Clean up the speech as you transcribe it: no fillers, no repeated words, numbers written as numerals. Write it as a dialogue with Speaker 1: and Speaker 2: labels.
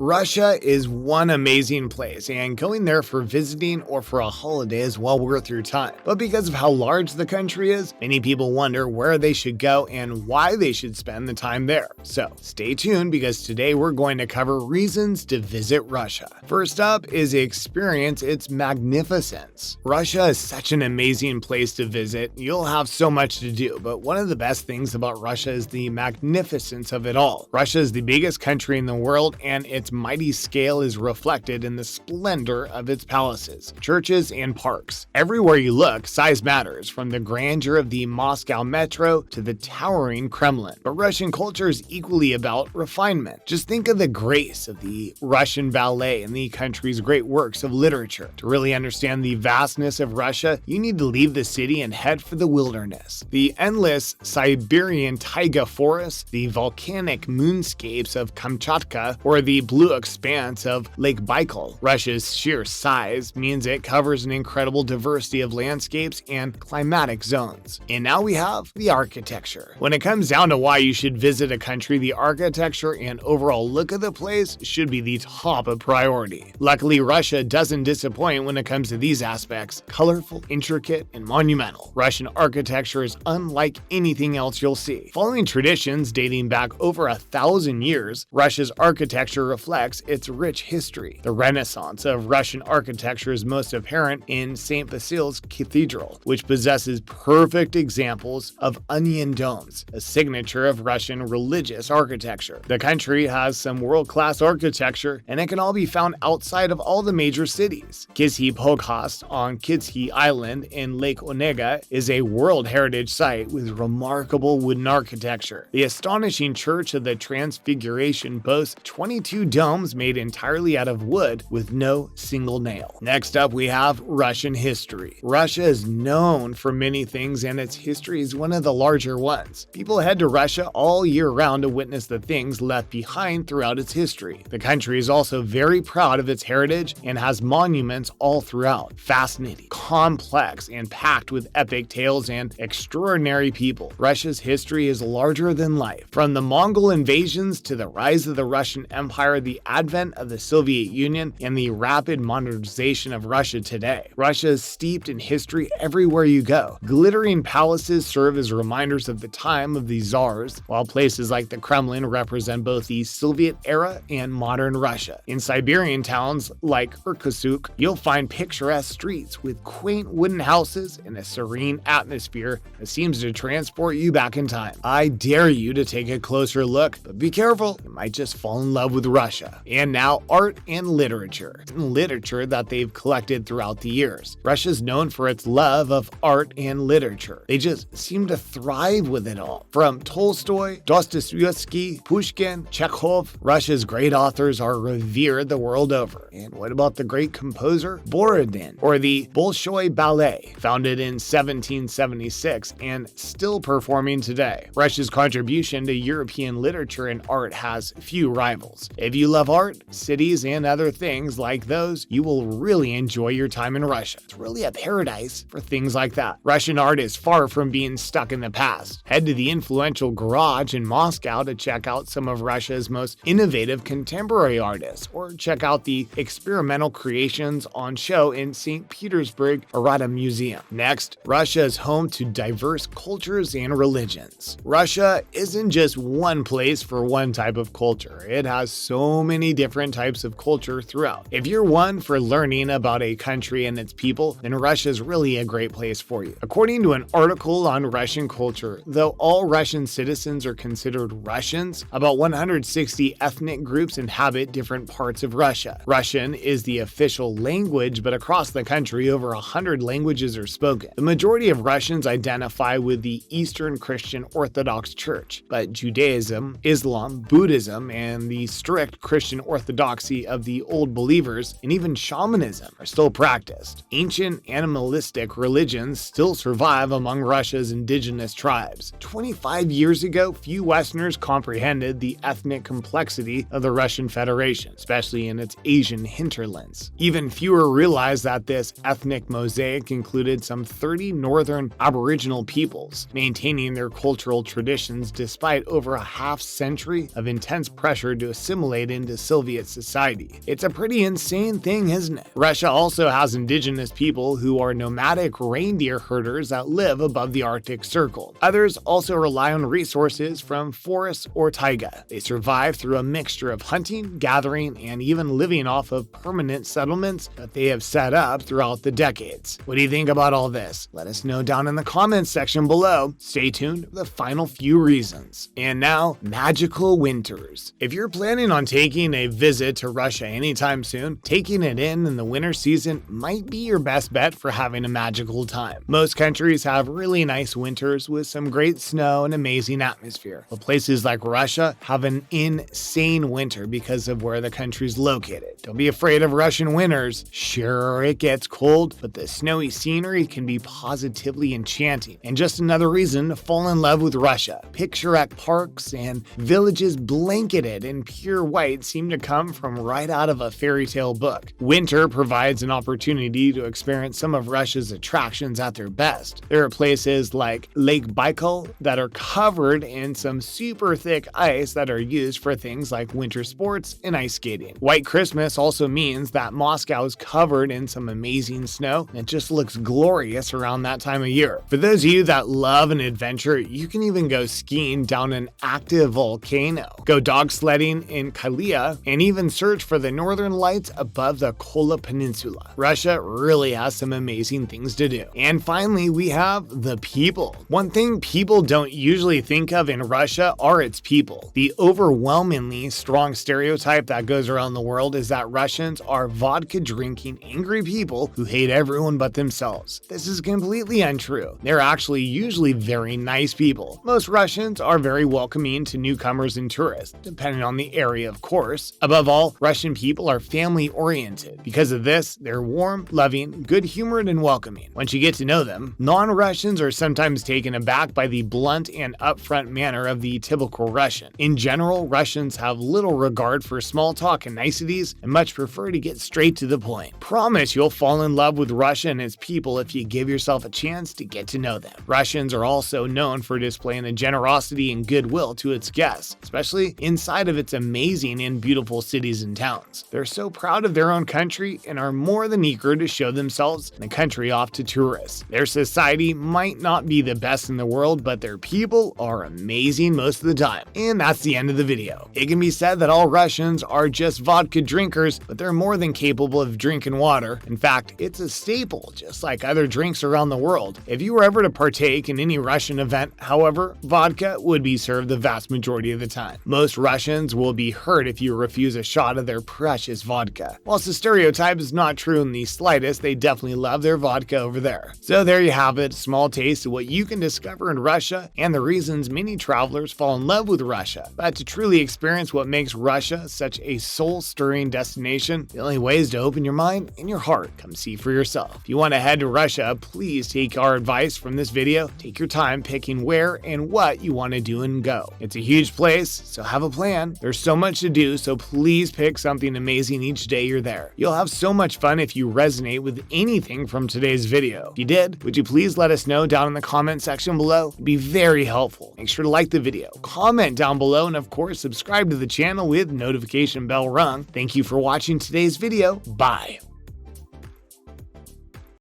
Speaker 1: Russia is one amazing place, and going there for visiting or for a holiday is well worth your time. But because of how large the country is, many people wonder where they should go and why they should spend the time there. So stay tuned, because today we're going to cover reasons to visit Russia. First up is experience its magnificence. Russia is such an amazing place to visit. You'll have so much to do, but one of the best things about Russia is the magnificence of it all. Russia is the biggest country in the world, and its mighty scale is reflected in the splendor of its palaces, churches, and parks. Everywhere you look, size matters, from the grandeur of the Moscow metro to the towering Kremlin. But Russian culture is equally about refinement. Just think of the grace of the Russian ballet and the country's great works of literature. To really understand the vastness of Russia, you need to leave the city and head for the wilderness. The endless Siberian taiga forests, the volcanic moonscapes of Kamchatka, or the blue expanse of Lake Baikal. Russia's sheer size means it covers an incredible diversity of landscapes and climatic zones. And now we have the architecture. When it comes down to why you should visit a country, the architecture and overall look of the place should be the top of priority. Luckily, Russia doesn't disappoint when it comes to these aspects: colorful, intricate, and monumental. Russian architecture is unlike anything else you'll see. Following traditions dating back over 1,000 years, Russia's architecture reflects its rich history. The Renaissance of Russian architecture is most apparent in St. Basil's Cathedral, which possesses perfect examples of onion domes, a signature of Russian religious architecture. The country has some world-class architecture, and it can all be found outside of all the major cities. Kizhi Pokhast on Kizhi Island in Lake Onega is a World Heritage Site with remarkable wooden architecture. The astonishing Church of the Transfiguration boasts 22 domes made entirely out of wood with no single nail. Next up, we have Russian history. Russia is known for many things, and its history is one of the larger ones. People head to Russia all year round to witness the things left behind throughout its history. The country is also very proud of its heritage and has monuments all throughout. Fascinating, complex, and packed with epic tales and extraordinary people. Russia's history is larger than life. From the Mongol invasions to the rise of the Russian Empire, the advent of the Soviet Union, and the rapid modernization of Russia today. Russia is steeped in history everywhere you go. Glittering palaces serve as reminders of the time of the czars, while places like the Kremlin represent both the Soviet era and modern Russia. In Siberian towns like Irkutsk, you'll find picturesque streets with quaint wooden houses and a serene atmosphere that seems to transport you back in time. I dare you to take a closer look, but be careful, you might just fall in love with Russia. And now, art and literature. Literature that they've collected throughout the years. Russia's known for its love of art and literature. They just seem to thrive with it all. From Tolstoy, Dostoevsky, Pushkin, Chekhov, Russia's great authors are revered the world over. And what about the great composer Borodin, or the Bolshoi Ballet, founded in 1776 and still performing today? Russia's contribution to European literature and art has few rivals. If you love art, cities, and other things like those, you will really enjoy your time in Russia. It's really a paradise for things like that. Russian art is far from being stuck in the past. Head to the influential Garage in Moscow to check out some of Russia's most innovative contemporary artists, or check out the experimental creations on show in St. Petersburg Arada Museum. Next, Russia is home to diverse cultures and religions. Russia isn't just one place for one type of culture. It has so many different types of culture throughout. If you're one for learning about a country and its people, then Russia is really a great place for you. According to an article on Russian culture, though all Russian citizens are considered Russians, about 160 ethnic groups inhabit different parts of Russia. Russian is the official language, but across the country, over 100 languages are spoken. The majority of Russians identify with the Eastern Christian Orthodox Church, but Judaism, Islam, Buddhism, and the strict Christian orthodoxy of the Old Believers, and even shamanism are still practiced. Ancient animalistic religions still survive among Russia's indigenous tribes. 25 years ago, few Westerners comprehended the ethnic complexity of the Russian Federation, especially in its Asian hinterlands. Even fewer realized that this ethnic mosaic included some 30 northern Aboriginal peoples, maintaining their cultural traditions despite over a half-century of intense pressure to assimilate fit into Soviet society. It's a pretty insane thing, isn't it? Russia also has indigenous people who are nomadic reindeer herders that live above the Arctic Circle. Others also rely on resources from forests or taiga. They survive through a mixture of hunting, gathering, and even living off of permanent settlements that they have set up throughout the decades. What do you think about all this? Let us know down in the comments section below. Stay tuned for the final few reasons. And now, magical winters. If you're planning on taking a visit to Russia anytime soon, taking it in the winter season might be your best bet for having a magical time. Most countries have really nice winters with some great snow and amazing atmosphere, but places like Russia have an insane winter because of where the country's located. Don't be afraid of Russian winters. Sure, it gets cold, but the snowy scenery can be positively enchanting, and just another reason to fall in love with Russia. Picturesque parks and villages blanketed in pure white seem to come from right out of a fairy tale book. Winter provides an opportunity to experience some of Russia's attractions at their best. There are places like Lake Baikal that are covered in some super thick ice that are used for things like winter sports and ice skating. White Christmas also means that Moscow is covered in some amazing snow and it just looks glorious around that time of year. For those of you that love an adventure, you can even go skiing down an active volcano, go dog sledding in Kalia, and even search for the northern lights above the Kola Peninsula. Russia really has some amazing things to do. And finally, we have the people. One thing people don't usually think of in Russia are its people. The overwhelmingly strong stereotype that goes around the world is that Russians are vodka-drinking, angry people who hate everyone but themselves. This is completely untrue. They're actually usually very nice people. Most Russians are very welcoming to newcomers and tourists, depending on the area, of course. Above all, Russian people are family-oriented. Because of this, they're warm, loving, good-humored, and welcoming. Once you get to know them, non-Russians are sometimes taken aback by the blunt and upfront manner of the typical Russian. In general, Russians have little regard for small talk and niceties and much prefer to get straight to the point. Promise you'll fall in love with Russia and its people if you give yourself a chance to get to know them. Russians are also known for displaying a generosity and goodwill to its guests, especially inside of its amazing and beautiful cities and towns. They're so proud of their own country and are more than eager to show themselves and the country off to tourists. Their society might not be the best in the world, but their people are amazing most of the time. And that's the end of the video. It can be said that all Russians are just vodka drinkers, but they're more than capable of drinking water. In fact, it's a staple, just like other drinks around the world. If you were ever to partake in any Russian event, however, vodka would be served the vast majority of the time. Most Russians will be hurt if you refuse a shot of their precious vodka. Whilst the stereotype is not true in the slightest, they definitely love their vodka over there. So there you have it, a small taste of what you can discover in Russia and the reasons many travelers fall in love with Russia. But to truly experience what makes Russia such a soul-stirring destination, the only way is to open your mind and your heart. Come see for yourself. If you want to head to Russia, please take our advice from this video. Take your time picking where and what you want to do and go. It's a huge place, so have a plan. There's so much to do, so please pick something amazing each day you're there. You'll have so much fun if you resonate with anything from today's video. If you did, would you please let us know down in the comment section below? It'd be very helpful. Make sure to like the video, comment down below, and of course, subscribe to the channel with notification bell rung. Thank you for watching today's video. Bye.